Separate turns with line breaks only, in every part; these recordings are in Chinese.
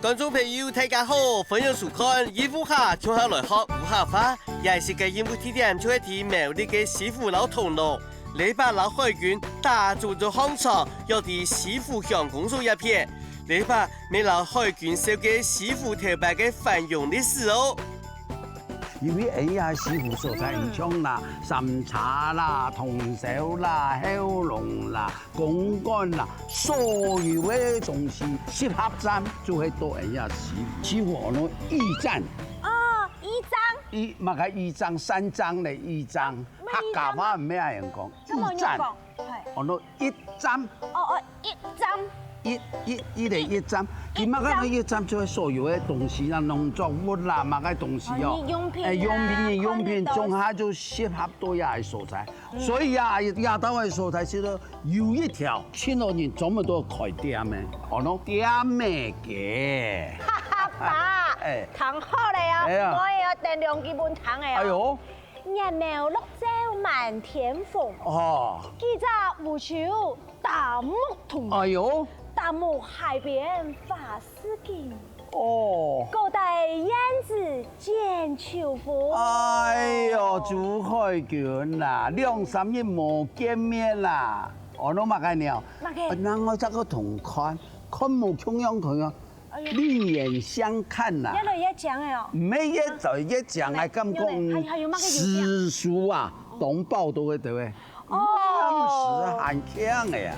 观众朋友大家好，欢迎收看义乌下从下来学武下话，也是个义乌地点，就係啲美麗嘅西湖老同路。你把老海軍打造咗香腸，有啲西湖鄉公所一片。你把未老海軍燒嘅西湖頭白嘅繁榮歷史哦。
因為西湖所在唔像啦，三叉啦、通宵啦、後龍啦、公幹啦，所有嘅東西集合站就係到西湖。西湖我哋驛站。
哦，驛站。
乜係驛站三站嚟驛站，客家話唔咩人講驛站，我哋驛站。
哦，驛站。
一站，佢乜嘅一站就係所有嘅東西啦，農作物啦，乜嘅東西哦，用品，中下就適合到也係所在，所以也到嘅所在是到有一條千多年這麼多開店嘅，我攞店咩嘅。
哈哈，爸，糖好嚟啊，我也要訂2基本糖嘅啊。
哎呦！
日苗綠洲滿天風，
哦，
記者無求大木同。
哎呦！
大木海邊發絲景，
哦，
古代燕子剪秋風。
哎呦，朱海軍啦，2、3日冇見面啦，我都乜嘅了。那我這個同看冇同樣，另眼相看啦。
一來一講嘅哦。
唔係一就一講係咁講，史書啊，當報道嘅對唔對？哦，是很強嘅呀。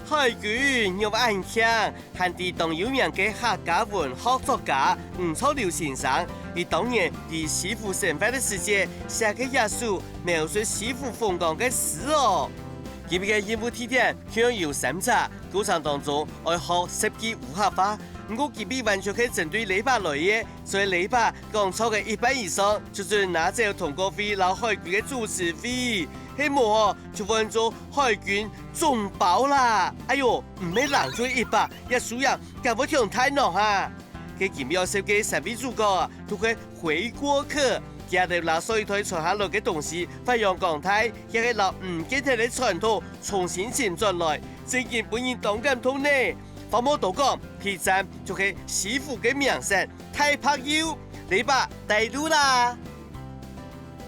海軍有暗槍，係啲當有名嘅客家文學作家吳楚留先生，佢當年喺西湖神話嘅世界寫嘅一首描述西湖風光嘅詩哦。佢嘅義務地點向有3集，過程當中愛學10句武下話，不過佢比完全係針對李白來嘅，所以李白講錯嘅1半以上，就算拿走通過費老海軍嘅主持費。希望就換做海軍總包啦！哎呦，唔係人做100，一數人搞不聽太難哈！佢奇妙設計3位主角啊，都係回國客，佢哋拿水台傳下來嘅東西發揚光大，亦係拿唔記得嘅傳統重新傳轉來，正然本然當感通呢。放冇到講，第3就係西湖嘅名勝太白腰，你把帶路啦！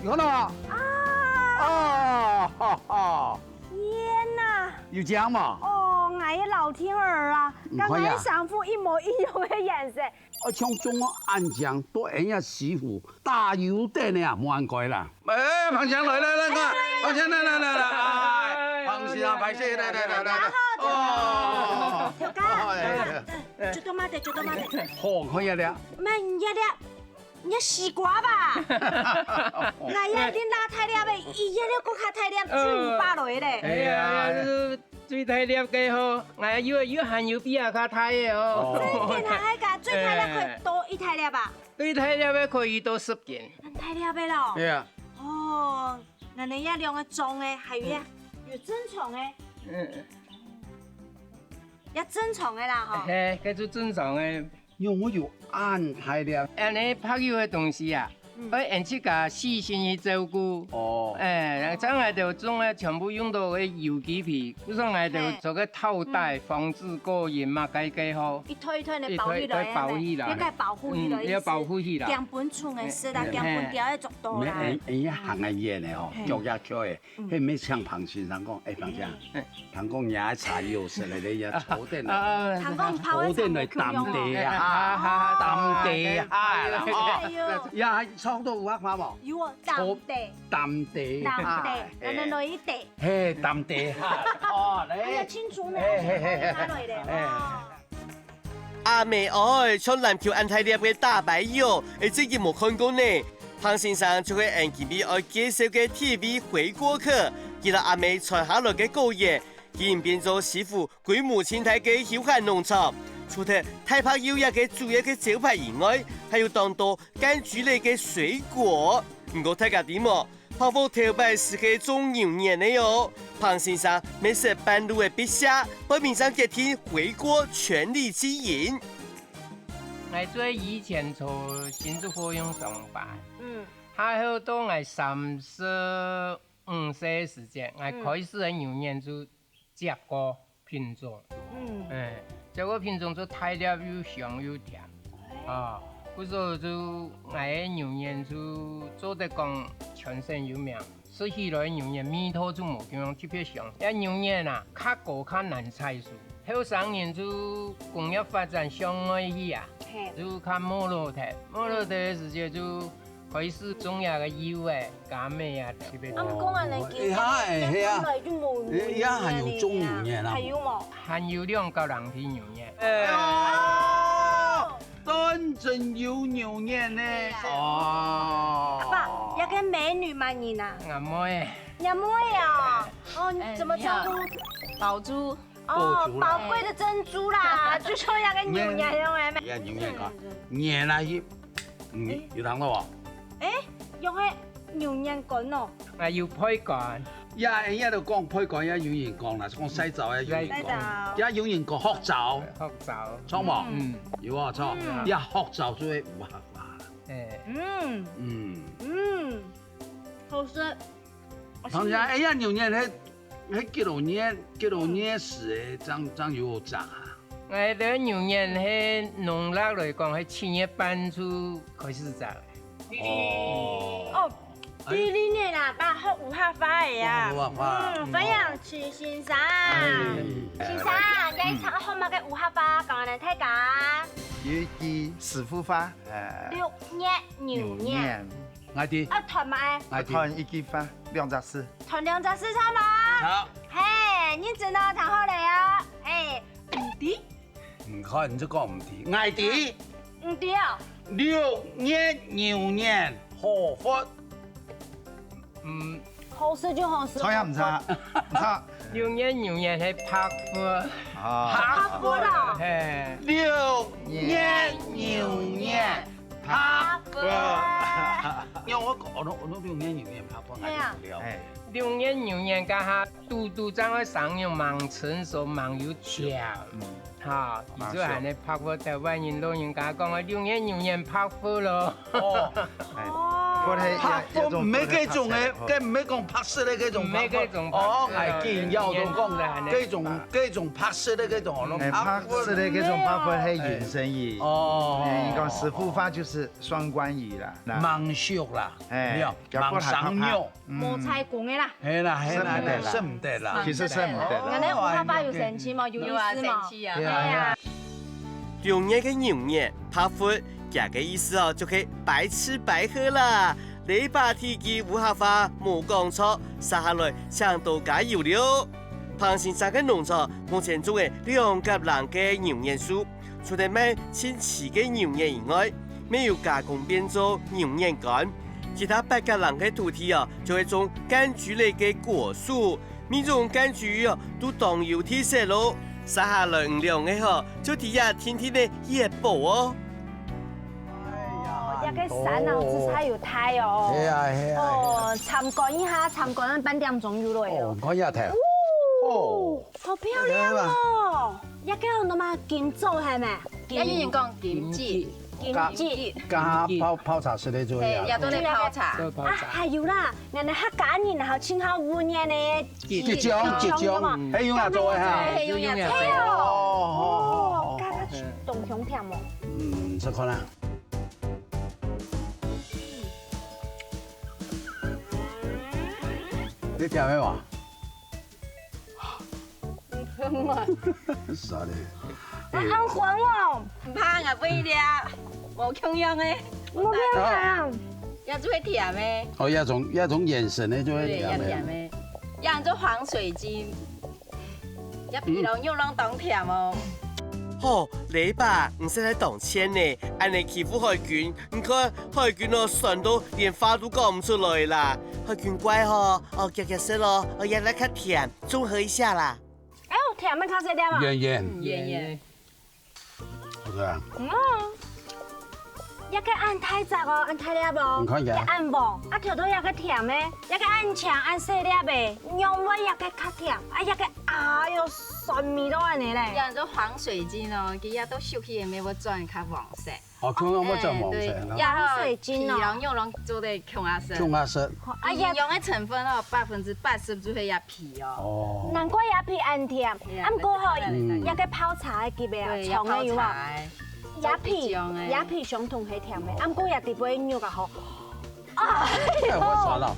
有啦。哦，哈哈！
天哪！
有這樣嘛？
哦，我嘅老天兒啊，跟我上副一模一樣嘅顏色。
我從中國安江到西湖大油店呢，冇人改啦。誒，彭強來，彭強來，彭先生排隊來。哦，
條街，最多乜嘢？
好，可以啦。
乜嘢？你西瓜吧？我一啲拉太粒嘅，伊一粒個卡太粒200來咧。
哎呀，最太粒嘅嗬，我要含油比較較太嘅哦。
真嘅係㗎，最太粒可以多1太粒吧？
最太粒嘅可以多10件。
太粒嘅咯。
係啊。
哦，我哋一兩個種嘅係要正常嘅。要正常嘅啦嗬。
係，佢做正常嘅。
因為我有安排了，
安尼拍油嘅東西啊，我因此個細心去照顧。哦。咁我就種咧全部用到嘅有機皮，嗰種我就做個套袋，防止過鹽嘛，計好。
一推嚟保起來，應該保護起來。
要保護起來。
根本從嘅事啦，根本掉喺足度啦。
一行嘅嘢咧吼，腳也腳嘅，佢咩像彭先生講，彭生，彭講也茶要食嚟你也坐定嚟，坐定嚟淡地啊，淡地啊啦，也係創到畫畫喎。
有啊，淡地，人哋來一地。
嘿，淡地哈，哦，
你清楚呢？
阿妹愛唱籃球安太粒嘅大白腰，你自己冇看過呢？彭先生就係按佢哋愛介紹嘅 TV 回國客，見到阿妹傳下來嘅歌嘢，竟然變咗西湖規模千體嘅休閒農場。除咗太白腰嘅主要嘅招牌以外，還有當多柑橘類嘅水果。唔過大家點喎？彭福頭擺是個種牛年的喲。彭先生每食半路嘅筆下，報名上決定回國全力經營。
我最以前做新竹貨用上班，還有到我35歲時間，我開始喺牛年就接過品種，这个品种做太粒又香又甜啊。故说就俺的牛眼就做得讲全省有名，说起来牛眼味道就冇咁样特别香。一牛眼啊，较高较难采收。后3年就工业发展上来去啊，就较没落地，没落地的时间就开始种下个油诶、柑咩啊特别多。
講人哋見
係
嚟都冇牛
而家係用中牛眼啦，
係有冇？
含有2個人皮牛眼。
真正有牛眼呢。哦。
爸，要跟美女嗎你呢？
阿妹，
你妹啊？哦，你怎麼稱呼？
寶珠。
哦，寶貴的珍珠啦，就說要跟牛眼用嘅咩？
而家牛眼講，眼啊要，有聽到喎？
誒，用嘅牛眼乾哦。
我要配乾。
而家就講配乾，而家有人講啦，講洗澡啊，有人講，而家有人講學澡，
學澡。
錯冇？
嗯，
有啊，錯。而家學澡就會無合法。
好食。
同時，哎呀，牛眼迄幾多年時誒，長有長啊？
我哋牛眼喺農曆來講，喺7月半就開始長。
哦，第2年啦，爸學有合法嘅呀。
有合法。
分享去先生，先生，你唱好嘛？嘅有合法，講人睇下。
有啲師傅花
6月牛眼，
我啲，
團埋，
我團一支花2隻絲，
團2隻絲差嘛？
好。
嘿，你真係談好嚟啊！嘿，唔啲，
唔看你這個唔提，愛啲
唔啲啊
，6月牛眼好發。
好食就好食。
錯呀唔錯，唔錯。
牛眼係拍貨。
拍貨啦。
係。
6月牛眼拍貨。因為我6月牛眼拍貨，
係啊。
6月牛眼家下都長喺上樣忙成熟忙有條，嚇，而且係你拍貨台灣人老人家講啊，6月牛眼拍貨咯。哦。
拍貨唔係嗰種嘅，佢唔係講拍攝咧嗰種。唔係嗰種。哦，係見有種講嗰種拍攝咧嗰種。
拍攝咧嗰種拍貨係原生語。
哦。
你講師傅花就是雙關語啦。
忙熟啦，忙上肉。
冇菜講嘅啦。
係啦，識唔得啦。
其實識唔得。
人哋有合法有神奇嘛，有意思嘛。
係
啊。
6月嘅牛眼拍貨。 這個意思哦，就可以白吃白喝啦。你把天氣有合法冇講錯，接下來請大家有了。彭先生嘅農場目前種嘅2甲人嘅牛眼樹，除咗賣清澈嘅牛眼以外，沒有加工變做牛眼乾。其他8甲人嘅土地哦，就會種柑橘類嘅果樹，每種柑橘哦都當有特色咯。接下來5兩嘅嗬，就睇下天天嘅野寶哦。
一個山啊，只差要睇哦。
係啊係啊。
哦，參觀一下，參觀半點鐘就來了。
我一睇。哦，
好漂亮哦！一個人嘛金做係咪？
一有人講金枝，
金枝。
加泡茶室咧做嘢。
也都嚟泡茶。
啊，還有啦，人哋客家人然後請下5年嘅
結獎嘛，係用嚟做嘅嚇。
係用嚟做。
哦，加個東鄉甜喎。
嗯，這個啦。 你聽咩話？
唔香啊！
傻咧！
你ăn khuẩn喎，
唔怕啊，肥啲啊，冇強樣嘅，
冇偏啊！
也做會甜嘅，
哦，一種眼神咧就會
對，也甜嘅，也做黃水晶，一皮囊又能當甜哦。
哦，你爸唔識喺當錢呢，按你欺負海軍，唔看海軍哦，順到連話都講唔出來啦。海軍乖哦，哦，夾食咯，我也來看甜，綜合一下啦。
哎呦，甜咩卡食點啊？
圓圓，
圓圓，
好嘅。
嗯，也个按太杂哦，按太粒无，
看起来
按无，啊条头也个甜的，也个按长按细粒的，香味也个较甜，啊也个哎哟酸味都安尼嘞。
养做黄水晶哦，佢也都秀起的没有转较黄色。
哦，看我这黄
对，
色
然后
水晶哦
皮龙用龙做的孔啊色。
中亚色。
啊，营养的成分哦，80%就系鸭皮哦。
哦。
难怪鸭皮按甜，啊不过吼，也个泡茶的级别啊，
对，要泡
冲的有无？
茶。
鸭皮相同係甜的，啊不過也伫杯肉較好。
太划算了。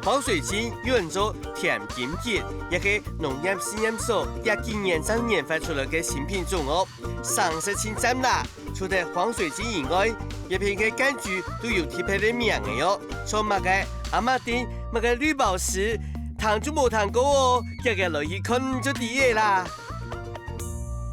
黄水晶有人做甜品节，一个农业试验所也今年3研发出了个新品種哦，上色清淡啦。除了黄水晶以外，一片嘅柑橘都有特別的名嘅喲，像乜嘅阿媽丁、乜嘅綠寶石，糖就冇糖過哦，日日落去看就知嘅啦。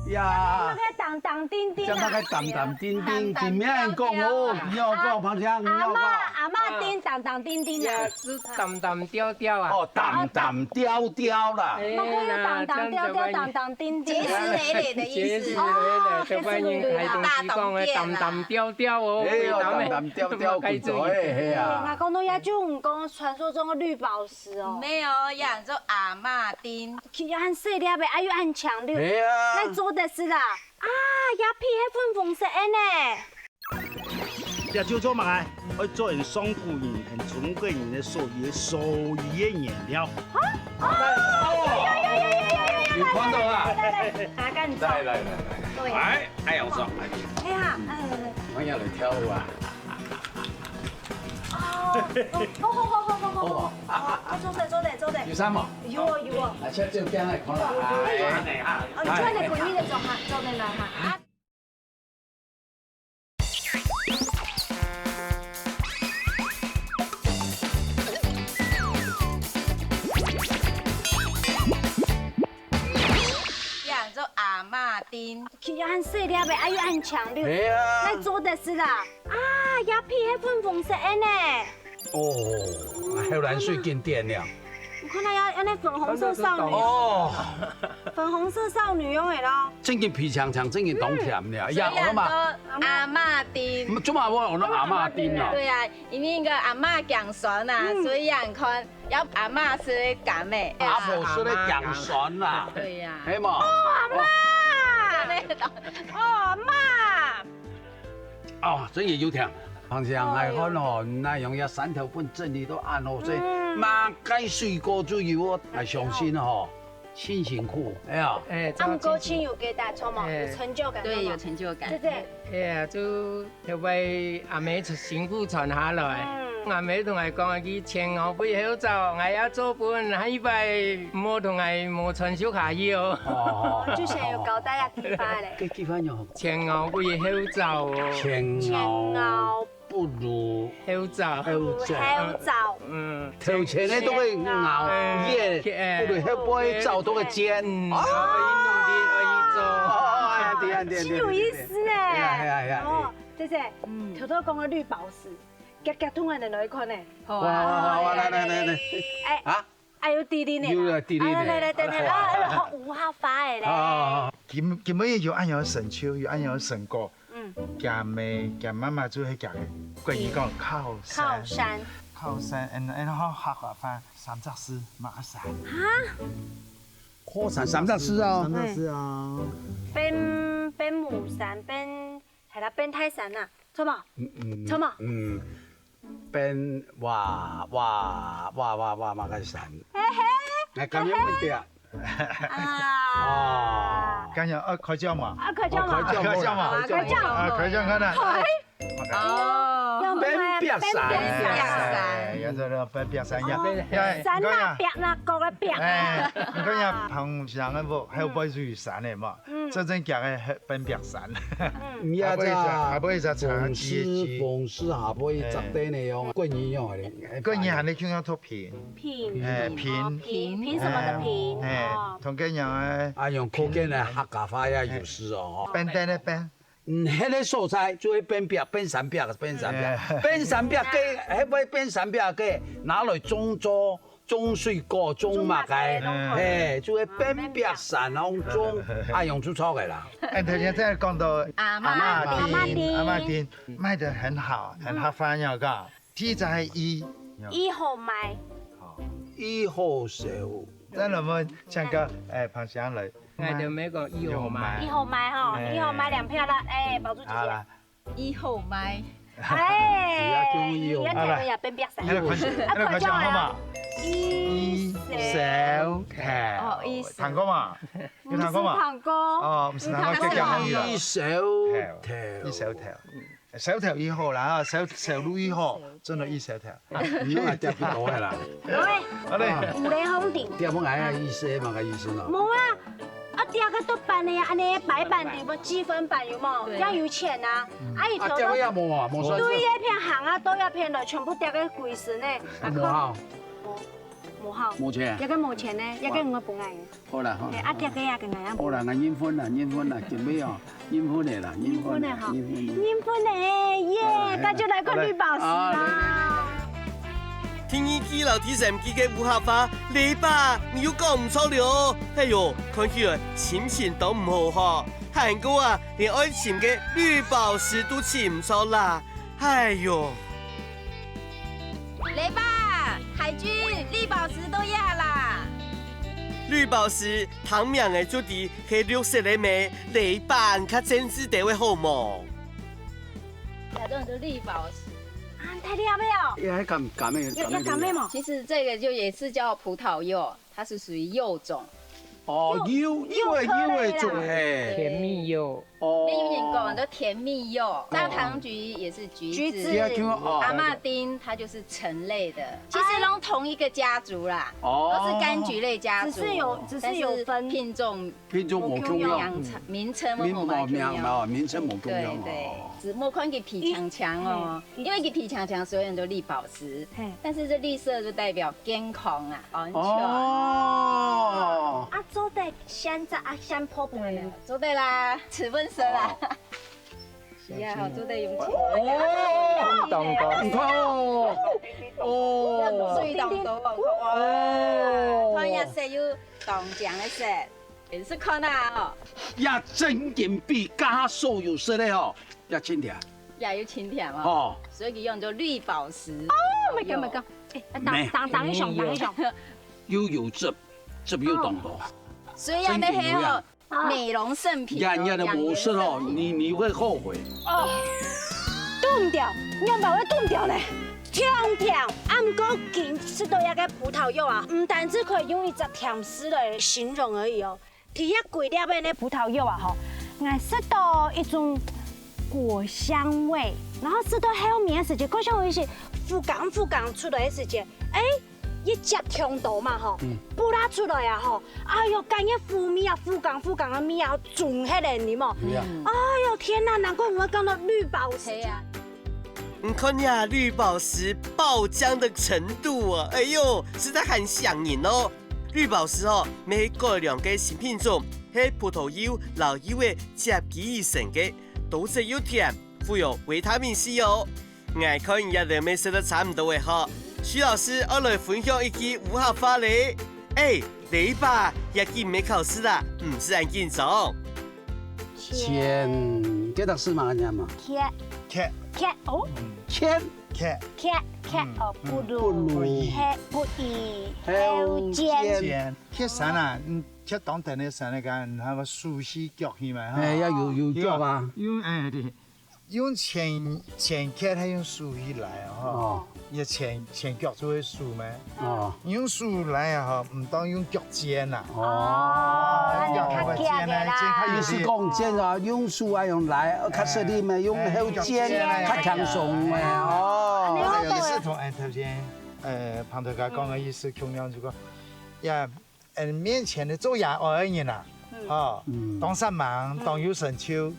呀，
那個當叮叮啊！
將那個淡丁丁，前面人講哦，你要講旁聽，你要講。
阿媽叮當叮叮啊！
是淡淡調調啊。
哦，淡調啦。
那個有當叮叮，
结实累累的意思。
就關於係同事講嘅淡調調哦，
哎呦，淡調，不錯誒，係啊。
我講到也就唔講傳說中的綠寶石哦，
没有养做阿嬷丁。
佢要按細粒的，啊又按強綠，
係啊。
來做的是啦。啊，鴨皮係粉紅色的呢。
也就做嘛，我做人雙股人和中國人的手藝的顏料。
有看到啊？
哪個你做？
來，哎呀，我做。
哎呀，
我要嚟跳舞啊！
做得。
有衫冇？
有哦。
啊，出照鏡嚟看啦。
哦，你穿你裙的做下，做得來哈。
养做阿嬷丁。
佢要按細粒的，啊又按強綠，
係啊。
來做的是啦。啊，鴨皮係粉紅色的呢。
哦，後來水經典了。
我看到有那粉紅色少女，
哦，
粉紅色少女用的咯。
正經皮長長，正經當甜了。呀，我
养
嘛，
做阿嬷丁。
做嘛我那阿媽丁啦。
对啊，因為個阿嬷講酸啊，所以人看要阿嬷是講的。
阿婆說咧降酸啦。
對呀。
係嘛？
哦，媽。
哦，真係要聽。平常係看哦，那用一山頭本真理都按好些，馬雞水果都要係上先嗬，先辛苦，哎呀，
啊，唔過錢有幾大錯嘛？有成就感。
對，有成就感。
對對。
哎呀，就為阿妹辛苦傳下來。阿妹同我講啊，佢前後背好走，我要做本喺塊，唔好同我冇穿小下衣哦。
哦，
就想要交代下地方咧。
幾幾番又
前後背好走哦。
前後不如
好走。
好走。
嗯。
頭前咧都會熬夜，不如後背走都會尖。
可以努力，可以做。
哦，對。
真有意思呢。
係啊。
哦，姐姐，頭頭講嘅綠寶石。夾夾通人哋來看呢。
好啊，來。啊？
哎呦，弟弟呢？
有弟弟呢。
來，學五下法嘅咧。
佢每有按樣神秋，有按樣神歌。夾妹夾媽媽做係夾嘅，關於講靠山。靠山，然後客話翻三隻獅馬山。
嚇？
靠山三隻獅啊！
三隻獅啊！
變母山，係啦，變泰山啊，錯嘛？錯嘛？
變哇馬個山。係咁樣問題啊？哦。
咁樣開張嘛？
開張嘛？
開張嗰度。
哦。
變壁山。
有咗變壁山呀！
山啊，壁啊，角啊，壁啊。
你講呀，平常嘅無，還有背住山嘅嘛？真正夾嘅變壁山。
呀，
下背就長
鳳絲下背質地呢樣，桂圓樣嚟。
桂圓係你聽到圖片。
片什麼的片？
同嗰樣誒。
啊，用科技呢客家話也有時哦。
變得咧變。
迄個素材就會變山壁，變山壁嘅，迄尾變山壁嘅拿來種作种水果、种麦嘅，就会变白山当中爱用出草嘅啦。
头先在讲到
阿
嬷
嬷
阿嬷丁卖得很好，很合翻要讲，题在1
号卖
1號手，
咱我们像个螃蟹来，
我就没讲1号卖
1号卖哈，1号卖2票啦，宝珠姐姐。
好啦，
1號買，
哎，一條也變白晒。
那快講好嘛？
一
小條，彈過嘛？有彈過嘛？
糖哥。
哦，唔是彈過，叫好
一手條，
一小條，小條1號啦，小路1號，真係一小條。
你係釣幾多嘅啦？
好嘞，
有咧風頂。
釣乜嘢啊？意思嘛個意思咯。
冇啊，釣個都板的呀，安尼白板對不？積分板有冇？要有錢啊！伊
啊，釣嘢冇啊，冇算。
對一片行啊，都一片來，全部釣個貴神呢。
冇好，
冇好。
冇錢。
一個冇錢呢，一個我本愛。
好啦，好。
啊，釣個也個愛。
好啦，我應婚啦，應婚啦，準備哦，應婚嚟啦，應婚嚟哈，
應婚嘞，耶！那就來個綠寶石啦。
天意基樓天神機嘅烏合花，你吧，你又講唔錯了。哎呦，看起來錢錢都唔好嗬。韓國啊，連愛情嘅綠寶石都錢唔錯啦。哎呦，
嚟吧，海軍綠寶石都要啦。
綠寶石湯名嘅主題係綠色嘅味，你吧較真摯地位好冇？
這種就綠寶石。
啊，太厲害了！
要咁咩？
要幹咩嘛？
其實這個就也是叫葡萄柚，它是屬於柚種。
哦，柚種係
甜蜜柚。
哦。
那有點講就甜蜜柚，大糖橘也是橘子，阿嬷丁它就是橙類的，其實都同一個家族啦，都是柑橘類家族，
只是有分
品種
冇共樣，
名稱
名稱冇共樣。
對，只莫看佢皮強強哦，因為佢皮強強，所有人都綠寶石，但是這綠色就代表健康啊，安全。
哦。
啊，做得先破布咧，
做得啦，吃本色啦。是啊，好做得用錢。
哦，當當。
唔看哦。哦。
水當當哦。看日色有當獎的色，也是看啊哦。
呀，真金比加所有色的哦，呀輕條。
也有青甜哦。
哦。
所以用做綠寶石。
哦，咪講，當一上。
有汁又當多。
所以要那些哦。美容聖品，
人家的模式哦，你會後悔。
哦，凍掉，兩百會凍掉嘞，甜甜。啊，唔過見吃到一個葡萄柚啊，唔單止可以用一隻甜絲來形容而已哦。第一貴啲嘅呢葡萄柚啊，吼，我吃到一種果香味，然後吃到後面嘅時間，果香味是富港出來嘅時間，哎。一隻香豆嘛吼，剝拉出來啊吼，哎呦，感覺腐米啊，富港的米啊，種起來你嘛，哎呦天哪，難怪我會講到綠寶石啊！
你看呀，綠寶石爆漿的程度啊，哎呦，實在很響人哦。綠寶石哦，美國兩個新品種，係葡萄柚、老柚嘅接基而成嘅，都是又甜，富有維他命 C 哦。我看人家都未食得差唔多嘅嗬。徐老師，我來分享一句烏合花咧。哎，你吧，也見沒考試啦，唔是按緊種。
錢，幾多字嘛？你嘛？
茄
哦，
茄
哦，不如不以後見。
茄山啊，茄當地的山嚟講，係個樹絲腳去嘛？
哎呀，有腳啊！
用前茄係用樹絲來哦，也前腳就會樹咩？哦，用樹來啊，唔當用腳尖啊。
哦，
腳尖啊，
你是講尖啊，用樹啊用來，較實啲咪用後尖，較強壯嘅哦。
也是同頭先龐大家講嘅意思，同樣就講，呀，面前的做牙而言啦，哦，當山忙，當有神秋，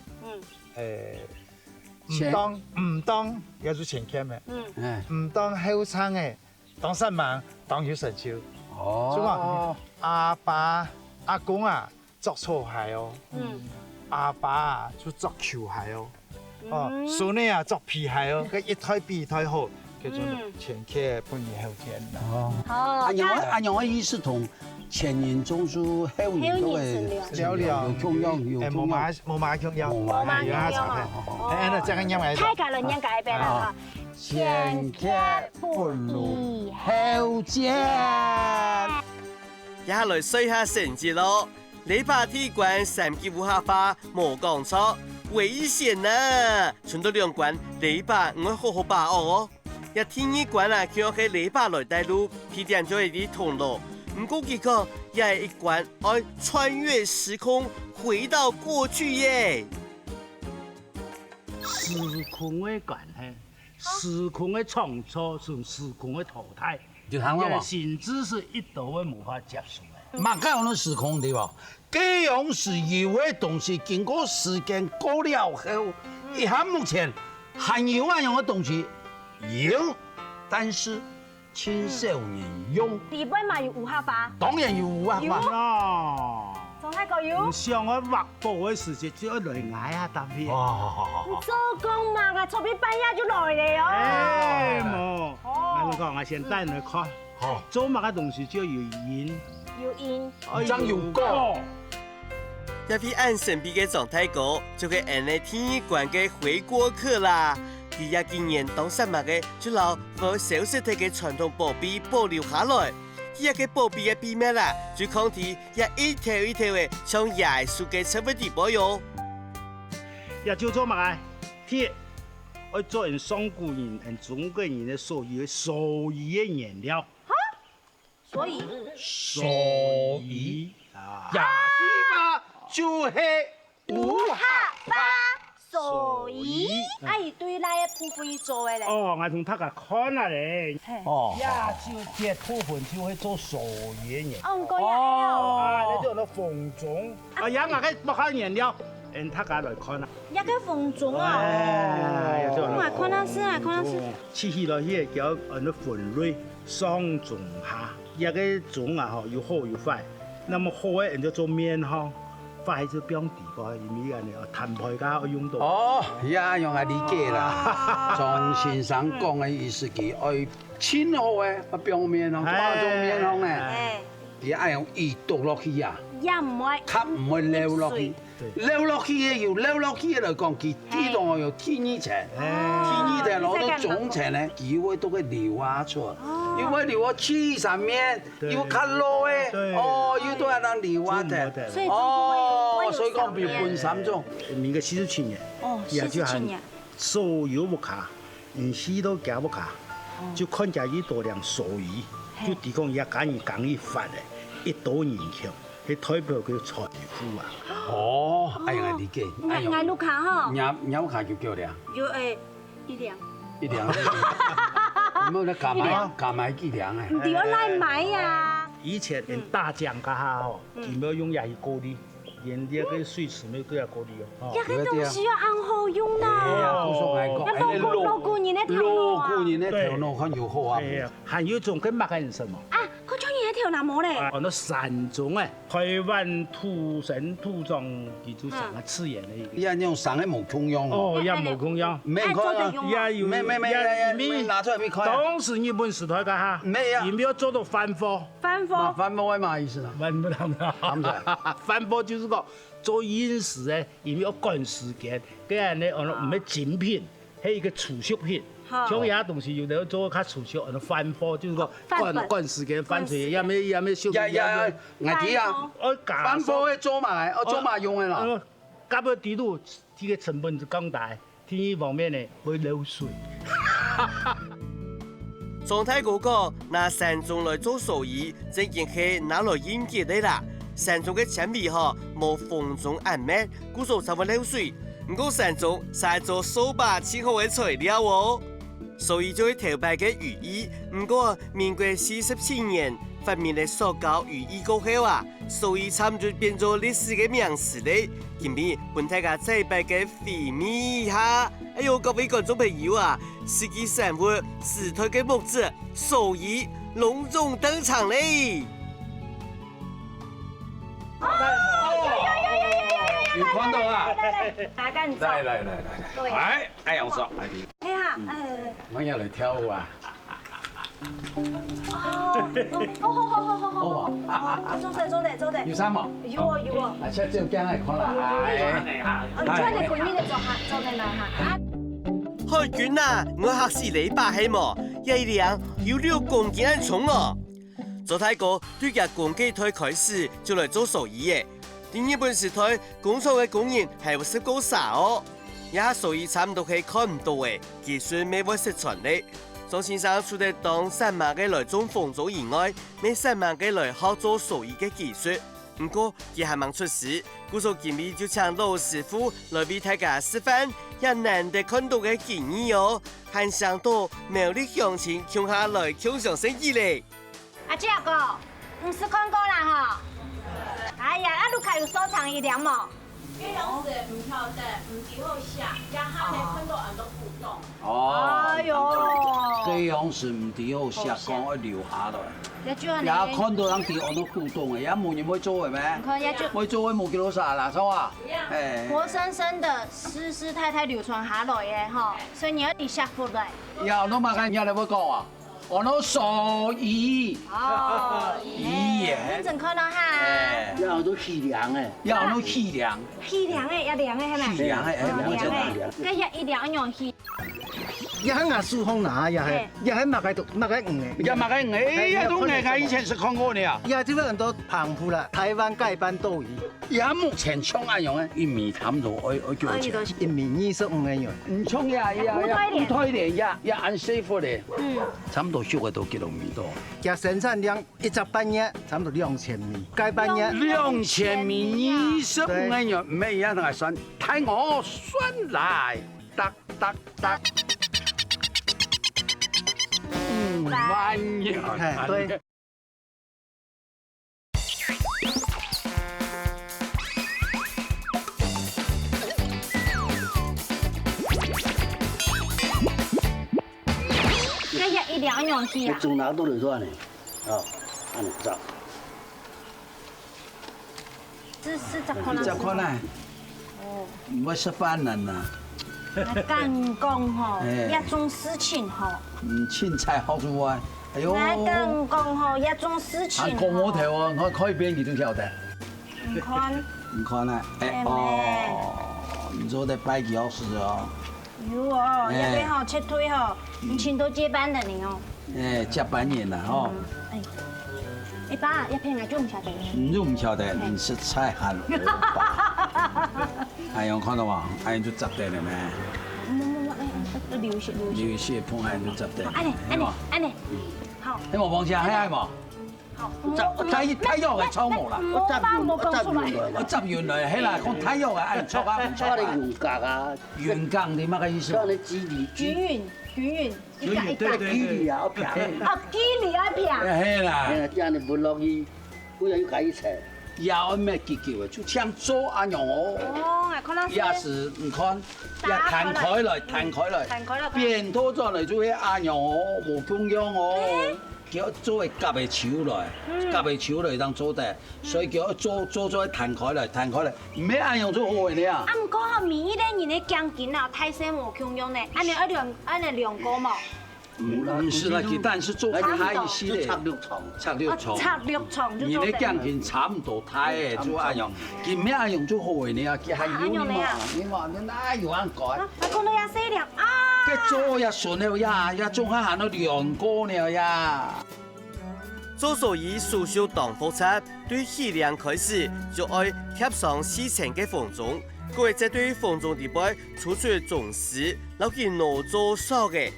唔當有做前劇咩？唔當後生嘅，當新忙，當有神秋。哦，所以話阿爸阿公啊作錯鞋哦，阿爸啊就作球鞋哦，哦，孫女啊作皮鞋哦，佢一胎比一胎好，佢叫做前客半年後見啦。
哦，
哦，
阿娘的意思同前人種樹後人都係
聊聊
有重要，有重要。
冇馬強要，
冇馬強要
嘛。那這個音嚟。
太改了，念改一遍了哈。
前客不如後見。
一下來水下成績咯，你把鐵管3級無下花冇講錯，危險啊！存到2關，你把唔會好好把握哦。一天一關啊，佢係你把來帶路，批點咗一啲通路。唔過結果也係一關，愛穿越時空回到過去耶。
時空的關係，時空的創造同時空的淘汰，
就談話嘛。
甚至是一度會無法接受的。
嘛，咁樣的時空對吧？這樣是有的東西，經過時間過了後，一下目前還有那樣的東西有，但是青少年用。
底本嘛有五下花，
當然有啊嘛。
哦，
總太個有。
像我畫布的時節，就要來挨下搭片。
你做工嘛，啊，錯別半夜就來了哦。
冇，我講我先帶你看。好，做乜嘅東西就要有因。
有因，
真有果。
一批按神秘嘅狀態歌，就會按你天一關嘅回國客啦。佢也竟然當實物嘅，就留和小時代嘅傳統寶貝保留下來。呢個寶貝嘅秘密啦，就抗體也一條一條嘅向耶穌嘅成為地步喲。
也就做乜嘅？鐵，我做人上古人同中國人嘅所有嘅顏料。
所以
啊，
呀，呢個就係
五下花，所以阿姨對那嘅鋪粉做嘅咧。
哦，我同大家看下咧。
哦。
呀，就這土粉就會做手藝嘢。
哦，嗰樣
啊，你做到縫種。啊，呀，我嘅不考顏料，大家來看啦。
一個縫種啊。
哎，
我來看下先，看下先。
切起來呢叫按照分類上中下。一個種啊，有好有壞。那麼好嘅人就做面香，壞就變地瓜，因為人哋攤牌家要用到。
哦，呀，用係理解啦。莊先生講嘅意思係愛纖好嘅表面香，化妝面香咧，佢愛用易倒落去啊，
也唔會，
吸唔會流落去。流落去嘅要流落去嚟講，佢啲當要天衣層，天衣層攞到總層咧，佢會都會流下出，因為流下黐上面，要卡落嘅，哦，要都係能流下嘅，哦，所以講要半3種。
民國47年，也就係所有木卡，許多家木卡，就看家己多量所有，就提供也簡易講一發嘅，一多年強。佢代表佢財富啊！
哦，哎呀，理解。
嗌碌卡嗬。
鳥卡就叫咧。
要1兩。
1兩。冇得加買幾兩誒？
唔對，我來買呀。
以前人大將家下嗬，佢冇用也是高啲，人哋個水池咪都係高啲哦。
一個東西要按好用啦。
係啊，都說係講。
老古人嘅頭腦啊。
老古人嘅頭腦很有好啊。
係啊，還有種跟乜嘅人什麼？
啊，嗰種嘢條南冇咧。
按到山種誒，台灣土生土長，佢就上個刺眼嘅一個。
依家用上嘅無空用。
哦，也無空用。
咩看？
也有。
咩拿出嚟俾看？
當時日本時代家下。
咩啊？
有沒有做到翻貨？
翻貨。
翻貨係咩意思啊？
翻不到啦。翻貨就是講做飲食咧，有沒有趕時間？嗰樣咧，按唔係精品，係一個儲蓄品。像有啲東西有得做較儲蓄，按到翻貨就是講趕時間翻出嚟，也咩少。
呀，我知啊。翻貨嘅做埋，我做埋用嘅啦。
加到地度，呢個成本就更大，天氣方面咧會漏水。
狀態嗰個拿山種來做手藝，正經係拿來演技的啦。山種嘅產品嗬，冇風種暗咩，故所才會漏水。唔過山種係做手把纖好嘅材料哦，所以就會頭擺嘅雨衣。唔過民國47年發明嘅塑膠雨衣過後啊，所以差唔多變做歷史嘅名詞咧。今日本大家再擺嘅回味一下。哎呦，各位觀眾朋友啊，世紀生活時代嘅木子手藝隆重登場嘞！
有看到啊？
大家你
来，哎，哎呀，我说，
哎呀，
我要来跳舞啊！
好，做得。
有衫冇？
有哦。
啊，出照鏡嚟看啦。
做你闺蜜嚟做你啦嚇。
海卷啊，我嚇死你爸係麼？一兩有6公斤咁重哦！做太哥對日公雞腿開始就來做手藝嘅，第二本是台工廠嘅工人係會識高啥哦，一下手藝差唔多係看唔到嘅，技術未會識傳嚟。張先生除咗當散馬嘅來種鳳種以外，未散馬嘅來學做手藝嘅技術。不過佢還蠻出事，故所今日就請老師傅來為大家示範，也難得看到嘅技藝哦，還想到苗栗鄉親鄉下來共享生意咧。
阿姐哥，唔是看過啦哈？哎呀，你看有收藏一兩麼？
這樣子唔跳得，唔只好下，讓他們看到很多互動。
哦，
哎呦，
這樣是唔對好下降會留下來。也看到人哋好多互動嘅，也冇人會做嘅咩？會做嘅冇幾多啥啦，錯啊？
活生生的世世代代流傳下來嘅哈，所以你要啲下福來。
有都嘛嘅，你會講啊？我攞手藝。
哦，
耶！
你真看到哈？
要都氣量嘅，要都氣量。
氣量嘅，要量嘅係咪？
氣量嘅，我真係量。
嗰一量用氣。
也喺牙樹風拿，也係麥嘅魚嘅。
也麥嘅魚，哎呀，都我以前是看過的啊。
也這邊很多澎湖啦，台灣蓋斑鬥魚。
也目前衝一樣嘅，一米差唔多，我叫錢。
1.25米樣。唔衝也唔推連也按師傅咧。
差唔多少個多幾多米多。
嘅生產量一隻半夜差唔多2000米，蓋半夜
2000米25米樣，唔係一樣係算，睇我算嚟，得。萬樣。
對。
一兩樣氣啊！
從哪度嚟算呢？哦，安尼走。
這10塊呢
？10塊呢？哦，唔會食飯人呐。
干講吼，一種事情吼。
凊彩好做啊！哎呦。
干講吼，一種事情。
講我條啊，我可以俾你都曉得。
唔看。
唔看啊？哦，你做得8幾小時哦。
有哦，一邊吼撤退吼，以前都接班的呢哦。
接班人啦吼。
哎爸，一片我就唔曉得。
你唔曉得，你是菜漢。哎呀，看到嘛？哎呀，就執得了咩？流血碰哎就執得。
安尼，好。
你冇放車，係冇？
好。
睇肉係臭毛啦。
我
執完嚟，起來講睇肉係按錯啊唔錯。
你原格啊？
原格你乜嘅意思？
像你基里。
均勻，
基里啊，平。
哦，基里啊平。
係啦。
這樣你不落去，不要改一切。
要咩結構啊？就像做阿娘哦。
哦，我看到。
也是唔看，也彈開來，變多咗嚟做啲阿娘哦，無中央哦。叫做係夾嘅手來，夾嘅手來當做得，所以叫做彈開來，唔係按樣做好嘅你啊。
啊，唔過吼，面呢啲人咧講緊啊，太細無共用咧，安尼兩個嘛。
唔是啦，但是做太一系列，
拆6床，
拆6床就做得。
你講緊差唔多太嘅做按樣，見咩按樣做好嘅你啊？佢係要你嘛，你哪有按改？
我講到也細粒啊。
佢做也順了呀，也仲係行到2個了呀。
做手藝手續當複雜，對氣量開始就愛貼上4層嘅縫種，各位在對縫種地背粗粗種絲，攞佢攞做索嘅。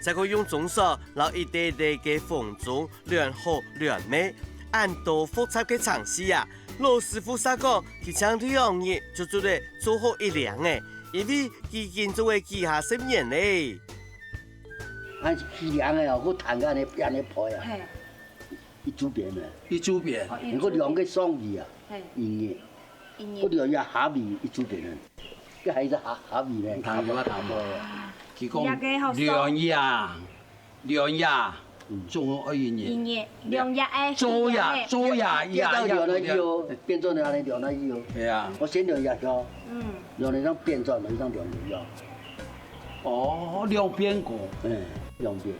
再可以用棕色，然後一堆堆嘅縫種亂好亂美，按到複雜嘅嘗試啊！老師傅說講，佢將2日就做得做好1兩誒，因為佢已經做為幾下10年咧。
按氣量嘅哦，我彈個安尼破呀，一組邊啊，
一組邊，
我2個雙語啊，音樂，我2個下味一組邊啊，個係只下味咧，彈過。佢講2日
种爱营业。
营业两叶的。
做呀，
要晾了以后，变做那样晾了以后。
系啊。
我先晾叶条，晾那张变状，那张晾叶。
哦，两边过。
两边。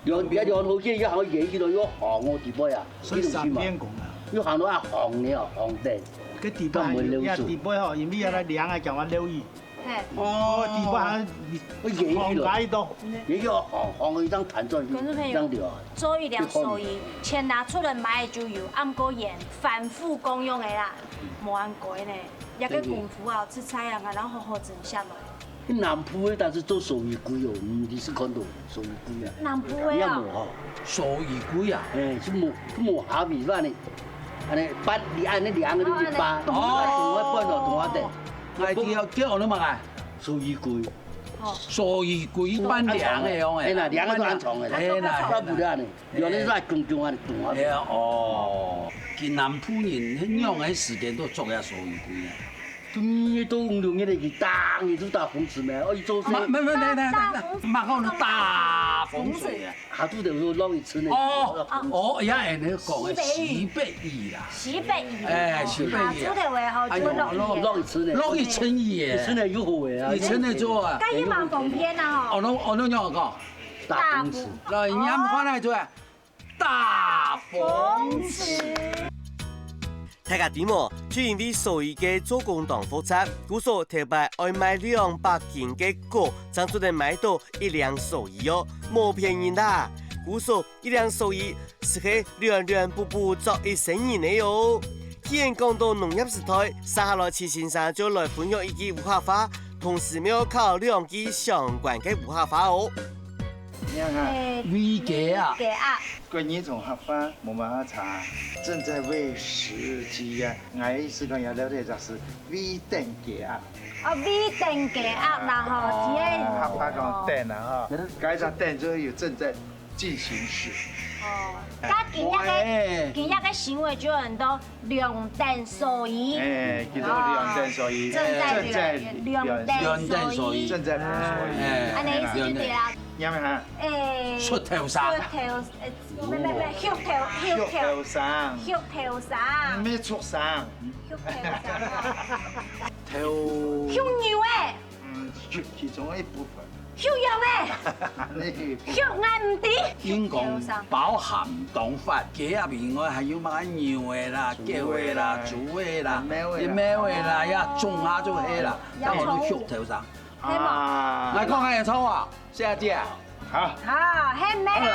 两边晾好些，以后热起来要烘我地波呀。
所以三边讲啊。
要烘到啊烘了，烘定。
cái地波係，地波嗬，因為有啲涼啊，叫我留意。
哦，
地波係烘解到，
也要烘一張盤狀，
觀眾朋友，做一兩手藝，錢拿出來買就有，按過鹽，反覆公用的啦，冇按過呢。一個功夫啊，吃菜啊，然後好好整下來。
南部的，但是做手藝貴哦，唔是看到手藝貴啊。
南部的啊，
手藝貴啊，
是冇下味飯的。安尼bắt đi ăn nó凉的就去扒，同我搬到同我哋，
係叫你問啊，
所以貴，
所以貴搬涼嘅樣嘅，
嗱涼嘅都安床嘅，我唔得呢，有啲都係公中啊，同我。
係啊，哦，見南埔人迄樣嘅時間都做下所以貴啊。
咁都用嘅嚟去打，你都打風水咩？我一做咩？
唔講你大風水啊！
下都就攞去村嚟。
哦，而家係你講嘅西北語啦。
西北語。
誒，西北語啊。
下都話好就
攞去村嚟。
攞去村嘅。
村嚟有好嘅啊。
你村嚟做啊？
介意嘛奉片啊？
我儂樣講。
大風池。
嗱，人家唔翻嚟做啊？大風池。
大家點喎？就因為手藝嘅做工當複雜，故所特別愛買200斤嘅果，才做能買到一兩手藝哦，冇便宜啦。故所一兩手藝是去兩步步做一生意嘅喲。既然講到農業時代，下來齊先生就來分享一句武俠話，同時要考2句相關嘅武俠話哦。
你看看，
味雞啊！
關於種合法冇辦法查，正在餵食雞呀。我意思講有了解就是味蛋雞鴨。
味蛋雞鴨啦吼，
合法講蛋啦哈，改成蛋就有正在進行時。
今日嘅行為就很多兩蛋手藝。
叫做兩蛋手藝，
正在兩蛋手藝，
正在兩手藝。
安尼意思對啦。
有冇嚇？
出頭山。
咩？血頭山。
咩畜生？
血牛誒。
其中一部分。
血羊誒。血眼唔啲。
應講包含動法，雞入面我係要買牛嘅啦、雞嘅啦、豬嘅啦、貓嘅啦，一種下就係啦，咁我都血頭山。嚟講下人操啊，謝姐。
好，
係咩咧？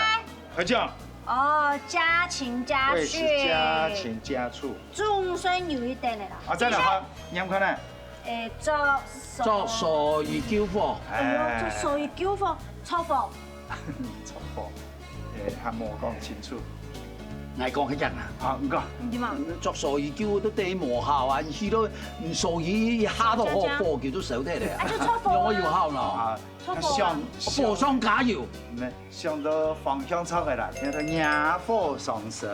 何醬。
哦，家禽家畜。
家禽家畜。
仲算有一點嘅啦。
啊，真係好，飲佢咧。
做手藝交貨。
做手藝交貨，錯貨。
錯貨。還冇講清楚。
嗌講起人啊！
啊，唔該。
點啊？
作所以叫都地磨效啊，去到所以下到好貨叫都少啲嚟。
就錯貨
我要效啦。火上加油。
唔係，上到方向錯嘅啦，叫做野火上身。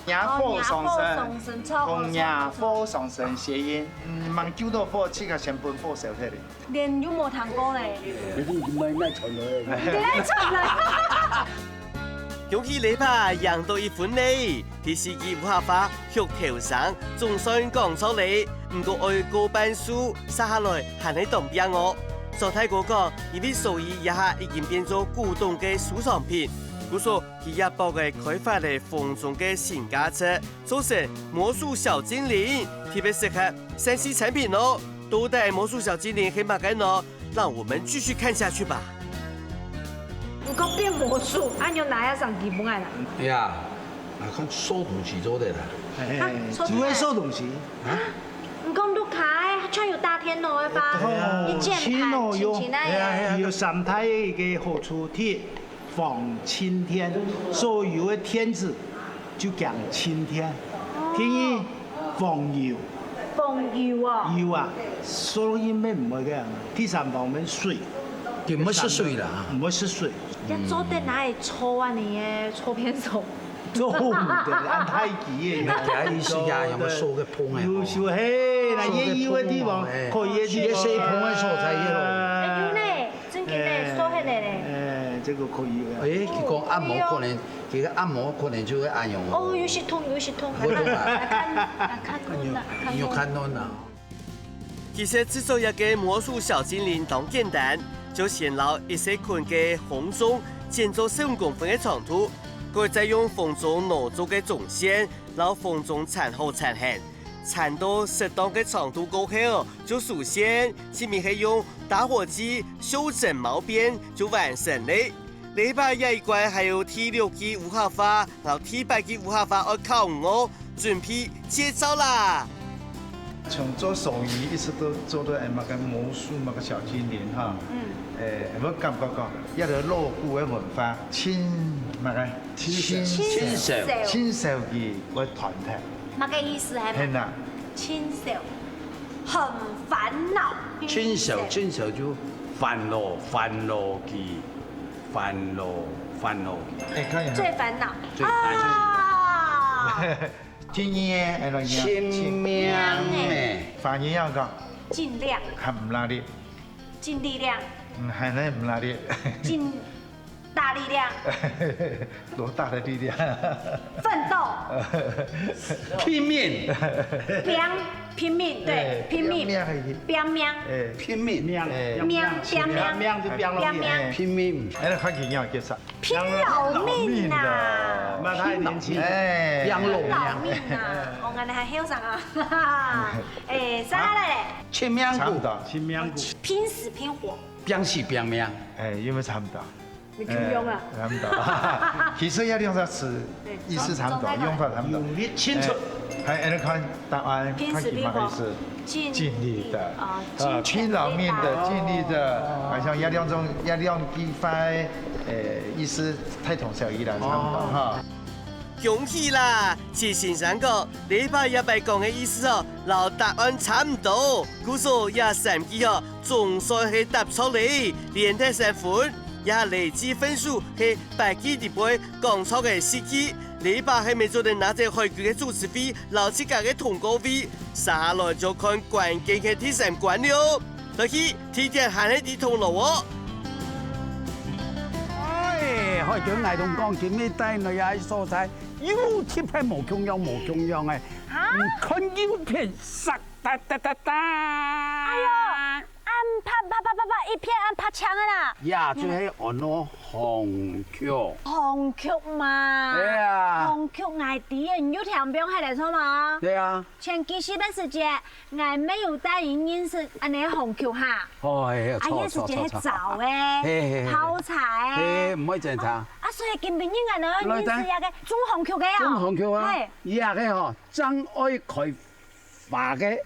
野火上身，同野火上身諧音。望救到火，即刻先奔火燒起嚟。
連有冇聽過咧？
你都唔係拉長嚟。
你拉長嚟。
恭喜你吧，贏到一分嘞！第4句武俠話血頭山，總算講出嚟，唔過愛過半數，殺下來係你當兵我。所睇過講，因為手藝一下已經變做古董嘅收藏品，故所佢一包嘅開發嚟風中嘅新價值，做成魔術小精靈，特別適合山西產品哦。到底魔術小精靈係乜嘅呢？讓我們繼續看下去吧。
唔講變魔術，按要哪一上基本啊？
哎呀，看收東西做的啦。
只會收東西。
唔講都開，穿有大天鵝吧？一件盤輕輕的。
有三太嘅好處鐵，防晴天，所有嘅天字就講晴天。天意防油。
防油啊？
油啊，所以咩唔會嘅。第三方面水。
點會失水啦？
唔會失水。
一做得哪裡搓啊你嘅搓片手？
做唔得，按太極嘅。
而意思呀，有冇掃嘅碰嘅？
有時嘿，嗱，也有嘅地方可以啲
細碰嘅所在嘅咯。
有呢，真嘅呢，掃起嚟咧。
這個可以嘅。
誒，佢講啊，冇可能，佢其實按摩可能就會按用。
哦，有些痛，有些痛。看
暖啦。
其實製作一個魔術小精靈當簡單，就先攞一些捆嘅紅鐘剪做4公分嘅長度，佢再用風鐘攞做嘅中線，然後風鐘纏好纏痕。纏到適當嘅長度過後，就數線，前面係用打火機修整毛邊就完成嘞。呢把也一關還有T6機無效化，然後T8機無效化而考我，準備接招啦！
從做手藝一直都做到那個魔術那個小精靈哈，我感覺講一個鑼鼓嘅文化，親手嘅個團體。
乜嘅意思係咪？
係啦。
親手，很煩惱。
親手就煩惱機。
最煩惱。
今年係咯，
清明誒，
反正要講
盡量，
係唔拉啲，
盡力量，
係呢唔拉啲，
盡大力量，
多大的力量？
奮鬥，
拼命，
拼命，對，拼命，拼命，
拼命，
拼命，哎，快點要介紹，
拼老命啊！
嘛太年輕，
拼老命啊！我眼你係囂神啊！啥嘞？
清明谷，
拼死拼活，
拼死拼命，
有沒有差唔多？
你夠用啊？
差唔多，其實要用到詞，意思差唔多，用法差唔多。
用力清楚。
還你看答案，看起碼還是盡力的，拼老命的，盡力的，好像一兩幾塊，意思太同小異啦，差唔多哈。
恭喜啦！謝先生講，你把一百講嘅意思哦，老答案差唔多，故說也三記哦，總算係答出嚟，連得3分，也累計分數係8記2倍，講錯嘅4記。你把係咪做定那隻海劇嘅主持費，老自家嘅通告費，下來就看關鍵嘅第3關了。落去提點行喺啲通路哦。
開獎藝同講前面帶來嘅素材，要貼係無窮樣嘅，唔看要片實噠。
哎呦！拍一片按拍槍的啦！
呀，就係按咯紅曲。
紅曲嘛？
對啊。
紅曲愛啲人有條邊係嚟錯嘛？
對啊。
前幾時的時間，我沒有帶人認識安尼紅曲哈。
哦，係
錯。時間係早誒，泡菜誒。
唔可以正常。
啊，所以見面應該能認識一個中紅曲嘅啊。
中紅曲啊。係。依下嘅嗬，真愛佢化嘅。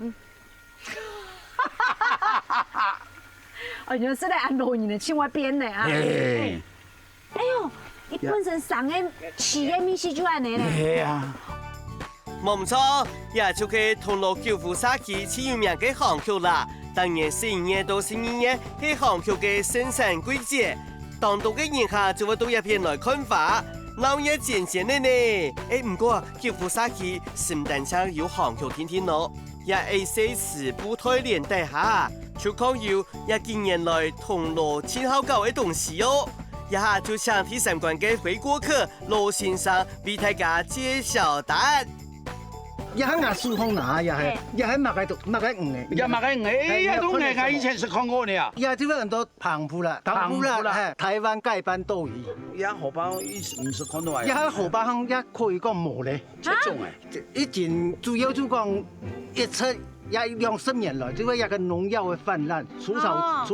哦，原來是來按錄音的青蛙編的啊！哎呦，你本身上嘅企業秘書就安尼咧。
係啊，
冇錯，也就係銅鑼九府沙區最有名嘅韓曲啦。當然12月到12月係韓曲嘅生產季節，當地嘅人客就會到一片來看花，鬧熱漸漸的呢。唔過九府沙區唔單止有韓曲聽咯，也係寫詞舞台連帶下。就講有也近年來銅鑼前後搞嘅東西哦，一下就請第3關嘅回國客羅先生為大家揭曉答案。
一喺牙樹空拿，又係麥嘅五嘅，
又麥嘅五，一種嘅我以前是看過的啊。
呀，這個很多澎湖啦，台灣蓋班鬥魚。
一荷包唔是看到啊。
一喺荷包鄉一可以講冇咧，
出眾誒。
以前主要就講一出。也20年來，就係一個農藥嘅氾濫，除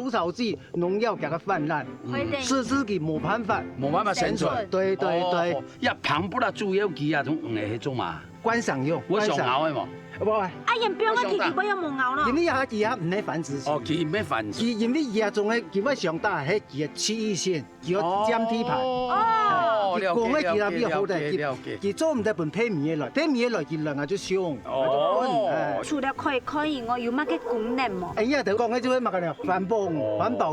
草劑農藥嘅氾濫，使自己冇辦法
生存。
對，
一澎湖啦，主要佢啊種係迄種嘛，
觀賞用。
我上咬嘅嘛。
喂，
人標嘅佢不要冇咬咯。
因為而家唔係繁殖性。
哦，佢唔係繁殖。
因為而家種嘅佢乜上大係佢區域性，佢佔地盤。
哦，
講嘅佢比較好嘅，佢做唔得本批米來，批米來佢量啊就少。
哦。除了可以，我有乜嘅功能冇？
哎呀，就講嘅就係乜嘅咧？環保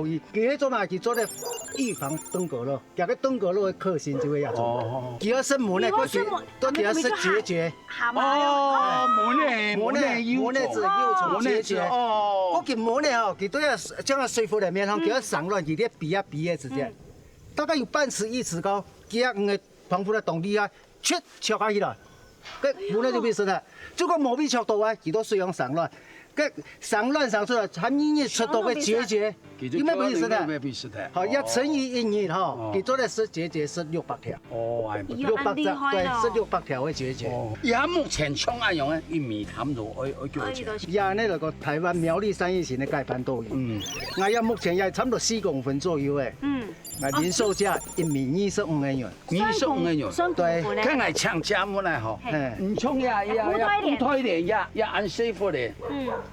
魚，佢做嘛？佢做咧預防登革熱，其實登革熱嘅克星就會有做。佢要生門咧，都佢要識解決。
哦，門咧
只要從解決。嗰件門咧哦，佢都要將個水壺裡面，佢要上落佢啲比嘅之間，大概有半尺1尺高，佢要嘅澎湖的当地啊，切切起来，个无那就变生态。如果冇变速度啊，几多水养上乱，个上乱上出来，含一速度嘅结节，有咩变生态？好，要乘以1日哈，给做的是结节是600条。哦，600条，对，是600条的结节。
而家目前冲安用咧，玉米淡度我叫钱。
呀，那个台湾苗栗3叶型的盖斑都有。我呀目前也差不多4公分左右诶。那零售价1米25元元。
25元。
对，
看来抢价么来吼。唔冲呀，不推点呀，也按师傅咧。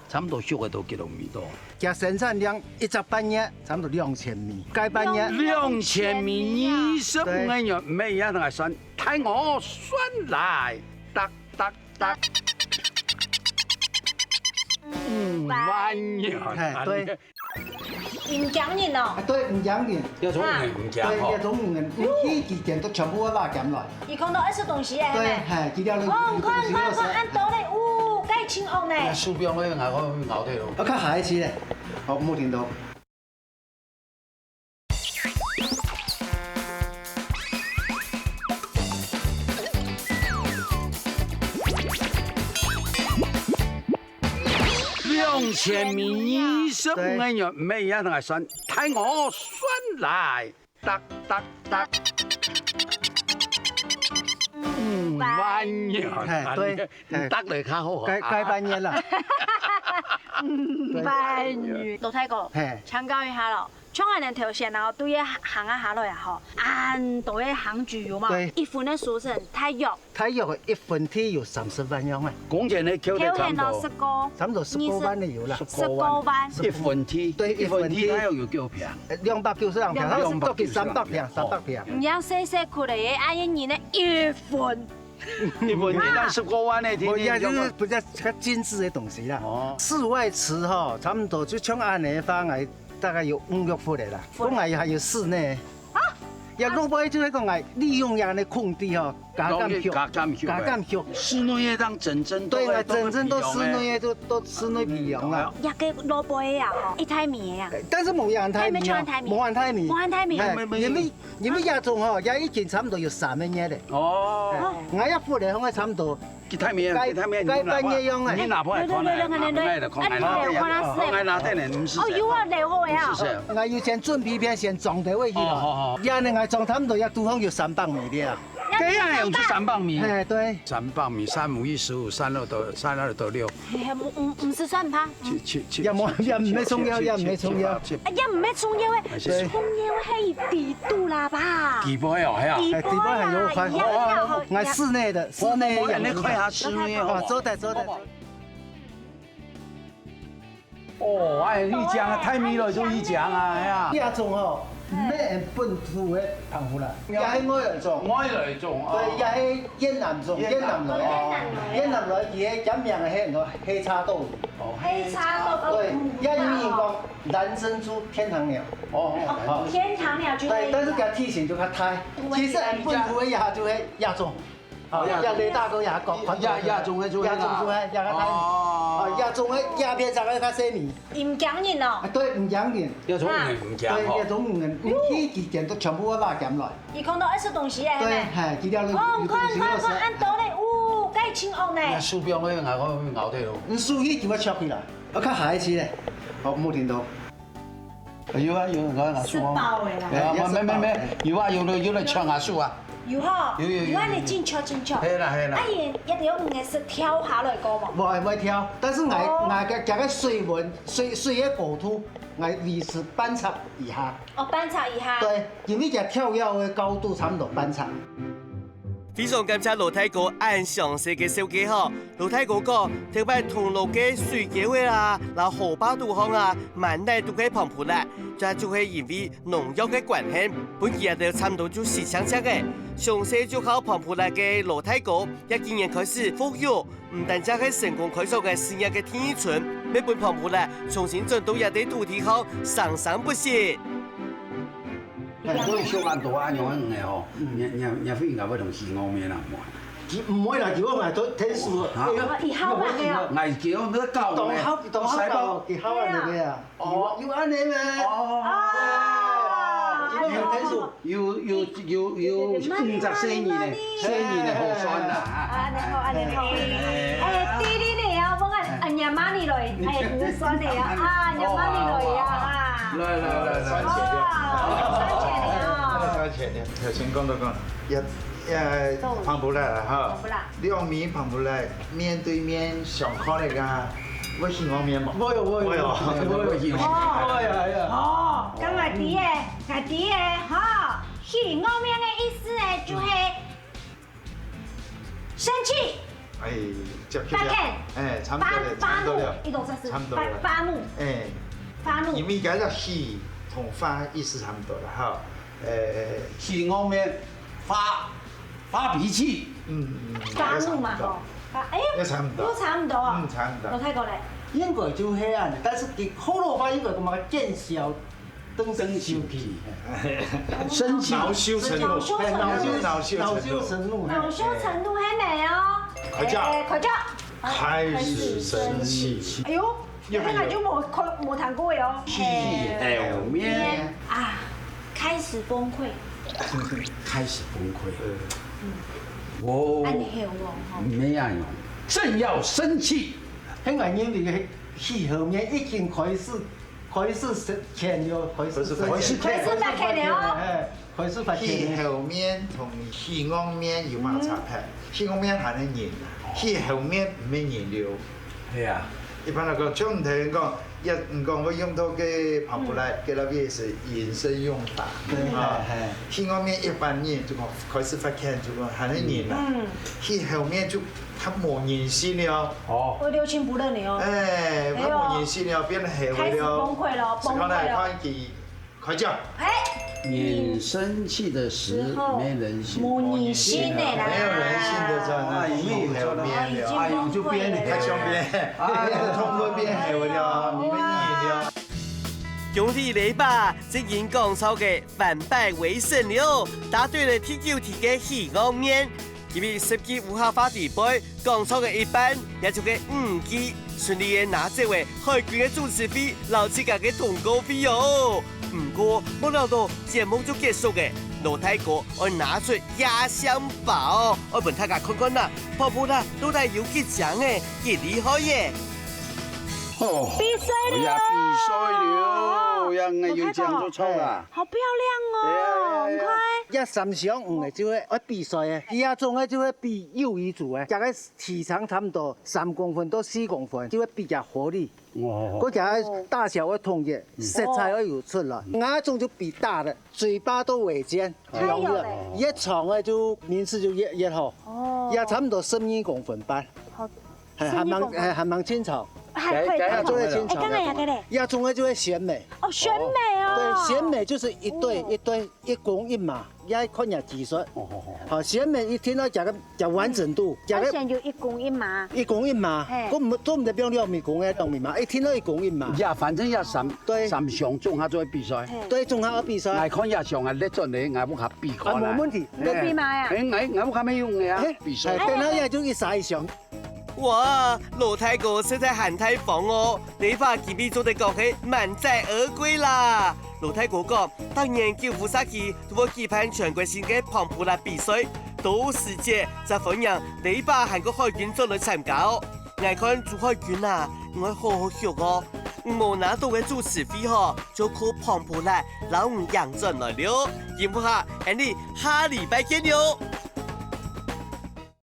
差不多熟的都几多米多。
加生产量1班叶差不多2000米，盖班叶
2000米25元，咩嘢同系算？睇我算来，得5万元。
对。
唔讲人哦。
对，唔讲人。
要从唔讲
对，要从唔人，呢几件都全部我把它减来。
伊讲到20东西诶，
对，系，几条路。
看，按道理，介清红呢。
树标咧，我咬对咯。
我较下一次咧，好冇听到。
2000米25元，咩嘢同系算？睇我算来，得5万元。
对，
得嚟较好。
盖班叶啦。
5万元。老太哥，请教一下咯。像安尼条线，然后对个行啊下落也好，按到个行具有嘛？1分的俗称太肉。
太肉1分体有30万样啊。
工钱你扣得差不多
19万的有啦。
19万。
1分体。对，1分体太肉有几平
？290两平，它是都给300平。
唔样细细块的，按一年的1分。
1分体那19万的，
我也就是比较精致的东西啦。哦。室外池哈，差不多就像安尼方来。大概有5、6分的啦，讲来还有室内。啊！也落尾就是讲来利用人的空地吼，加减修。
室内当整整
对啊，整整都室内都室内美容啦。
也给落尾呀吼，一台米呀。
但是冇人台米啊，冇人台米。因为亚种吼，也已经差不多有3万年嘞。哦。我一副嚟，我差不多。
盖
班叶用啊！
你拿破来看来，拿得来，50。
哦，有啊，来好呀。
我要先准皮片，先装在位去咯。然后我装差不多要都方有300米的啊。
这样用是300米。
哎，对。
300米，3、5、15、32到6。
唔是算怕。
也唔要冲腰，也唔要冲腰。
也唔要冲腰诶，冲腰系底部啦吧？
底部哦，系啊。
底部系有宽。我室内的，室内
也能看下室内哦。
走的。
哦，哎，你讲太美了，就你讲啊，哎呀。
亚种哦。咩用本土的澎湖啦，也係外來種，對，也係越南種，越南來，而係飲名係很多黑叉豆，
黑叉豆，
對，也有人講藍珍珠天堂鳥，
天堂鳥就
對，但是佢體型就較大，其實本土的也就係亞種。亚雷大哥亚讲，
亚种的做
亚种做的亚个太，亚种的亚片长个较细米。
唔讲人哦。
对，唔讲人。
亚种唔讲
对，亚种唔人，呢几件都全部我把它减来。
伊讲到20东西诶，
对，系，几条路。
看，按道理，介清红呢。
树标我咬对咯。
树叶就要切起来，我较下一次咧，好冇听到。
有啊，我树
啊。
没，有啊，有来抢下树啊。
有哈，有安尼真巧。
係啦。
啊，伊一定要用嘅是跳下來過嘛？
唔跳，但是我加個水紋水嘅構圖，我維持半尺以下。
哦，半尺以下。
對，因為只跳躍嘅高度差唔多半尺。
非常感謝羅太哥按詳細嘅設計吼，羅太哥講特別同路嘅水機會啦，然後河壩導航啊，萬代都可以澎湖啦，這就係因為農藥嘅關係，本期也都差唔多就時常嘅，詳細就靠澎湖來嘅羅太哥，也今年開始復育，唔但只係成功開創嘅事業嘅天一村，每本澎湖啦重新轉到也啲土地後，生不息。
所以小安多安樣嘅魚吼，日飛牛要同4、5面啦，
唔會啦，如果我都睇數啊，
以後嘛嘅啊，
危叫你都夠嘅，
當考嘅，幾好啊你嘅啊，要安尼咩？
有50岁年嘞，4年的好酸啦。
安尼好。哎，弟弟呢啊，我讲娘妈你来，你酸的啊，娘妈你来啊。
来，
酸钱的，酸钱的，头先讲到讲，也碰不来了哈。两面碰不来，面对面上课那个。我喜欢面嘛？
我有。
哦，咁外地嘅，哈，喜我面嘅意思咧就係生氣。
哎，接起了，哎，差不多了，
一共是
差不多了，
发怒，
哎，
发怒。
因为嗰個喜同發意思差不多了哈，
喜我面發脾氣，
發怒嘛吼。
都差唔多，
都差唔多啊。
差唔多。
我睇過咧。
英國就黑暗，但是給後落發英國咁啊見小燈生氣，
生氣，
惱羞成怒，
惱羞成怒，
係咪哦？
開始生氣。
哎呦，呢個就冇談過嘅哦。
氣後面
啊，開始崩潰。
我沒有，正要生氣。
香港人哋嘅氣後面已經開始乾了，開始發乾了。
氣後面同氣昂面有乜差別？氣昂面係能燃，氣後面唔係燃料。
係啊。
一般嚟講，像唔聽講，唔講我用到嘅旁布來，嘅那邊是延伸用法。啊，氣昂面一般燃就講開始發乾就講係能燃啦。氣後面就它冇燃性了。
哦。會六親不認了。
哎，它冇燃性了，變黑了。
開始崩潰了，崩潰了。
看佢快講。
你生氣的時沒人性，
冇人性的啦，
沒有人性的在那裡後面了，
哎呦就變了，
太雙邊，通過變黑了，唔變熱了。
用啲禮拜即演講錯嘅反敗為勝了，答對了第9題嘅喜昂面。因為10級無效發題杯講錯嘅一半，也就嘅5級，順利嘅拿這位海軍嘅主持費，留自家嘅通告費哦。唔過冇料到節目就結束嘅，羅太哥我拿出壓箱寶，我問大家看看啦，泡泡啦都係有吉獎嘅，幾厲害嘅。
哦，
比賽了，
有獎就錯啦，
好漂亮哦，唔該。
一3上5嘅就會比賽嘅，第二種嘅就會比幼兒組嘅，大概體長差唔多3公分到4公分，就會比較活力。嗰隻大小會統一，色彩會有出來。那種就比大的，嘴巴都尾尖，兩個，越長嘅就名次就越好。哦，也差唔多12公分半。好，還蠻清楚。
係
就會清楚。
剛才嘅
亞種嘅就會選美。
哦，選美哦。
對，選美就是一對一公一馬，也看人技術。好，選美一聽到講完整度。
以前就一公一馬。
一公一馬，都唔得變2米公嘅2米馬，一聽到一公一馬。
呀，反正要3項綜合做比賽。
對，綜合比賽。
我看1項啊，叻咗你，我不合比過啦。
冇問題。
你比馬呀？
我不合咩用嘅啊？比賽。
對，那也就1項。
哇，羅太哥實在喊太瘋哦！你把健美做得講係滿載而歸啦！羅太哥講，當年9副殺期都會舉辦全國性嘅龐普拉比賽，到時節就歡迎你把韓國海軍做嚟參加哦！我看做海軍啊，我好好笑哦！冇拿到嘅主持費嗬，就靠龐普拉老吳養進來了。幸福下，你下禮拜見了。